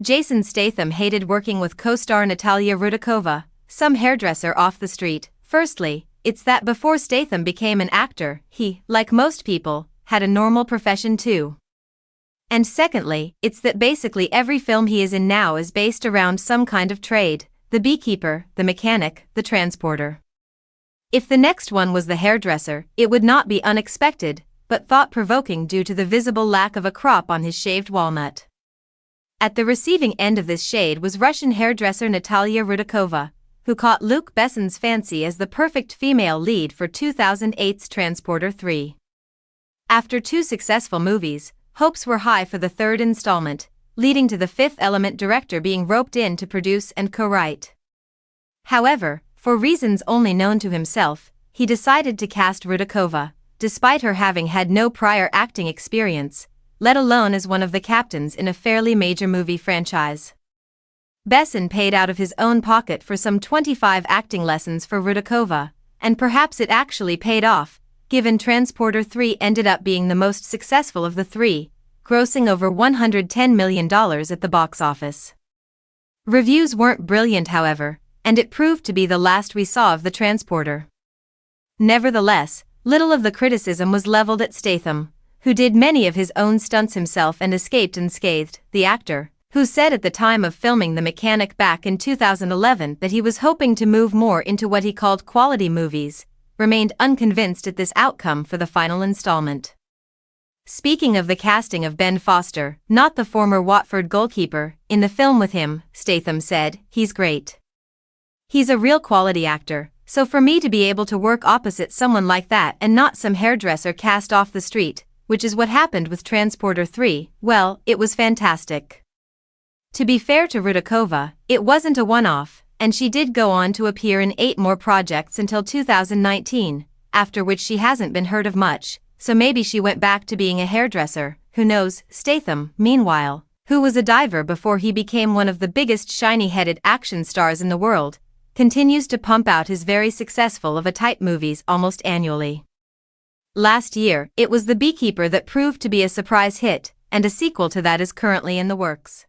Jason Statham hated working with co-star Natalya Rudakova, some hairdresser off the street. Firstly, it's that before Statham became an actor, he, like most people, had a normal profession too. And secondly, it's that basically every film he is in now is based around some kind of trade: the beekeeper, the mechanic, the transporter. If the next one was the hairdresser, it would not be unexpected, but thought-provoking due to the visible lack of a crop on his shaved walnut. At the receiving end of this shade was Russian hairdresser Natalya Rudakova, who caught Luc Besson's fancy as the perfect female lead for 2008's Transporter 3. After 2 successful movies, hopes were high for the third installment, leading to the Fifth Element director being roped in to produce and co-write. However, for reasons only known to himself, he decided to cast Rudakova, despite her having had no prior acting experience, let alone as one of the captains in a fairly major movie franchise. Besson paid out of his own pocket for some 25 acting lessons for Rudakova, and perhaps it actually paid off, given Transporter 3 ended up being the most successful of the 3, grossing over $110 million at the box office. Reviews weren't brilliant, however, and it proved to be the last we saw of the Transporter. Nevertheless, little of the criticism was leveled at Statham, who did many of his own stunts himself and escaped unscathed. The actor, who said at the time of filming The Mechanic back in 2011 that he was hoping to move more into what he called quality movies, remained unconvinced at this outcome for the final installment. Speaking of the casting of Ben Foster, not the former Watford goalkeeper, in the film with him, Statham said, "He's great. He's a real quality actor, so for me to be able to work opposite someone like that and not some hairdresser cast off the street, which is what happened with Transporter 3, well, it was fantastic." To be fair to Rudakova, it wasn't a one-off, and she did go on to appear in 8 more projects until 2019, after which she hasn't been heard of much, so maybe she went back to being a hairdresser, who knows. Statham, meanwhile, who was a diver before he became one of the biggest shiny-headed action stars in the world, continues to pump out his very successful of a type movies almost annually. Last year, it was The Beekeeper that proved to be a surprise hit, and a sequel to that is currently in the works.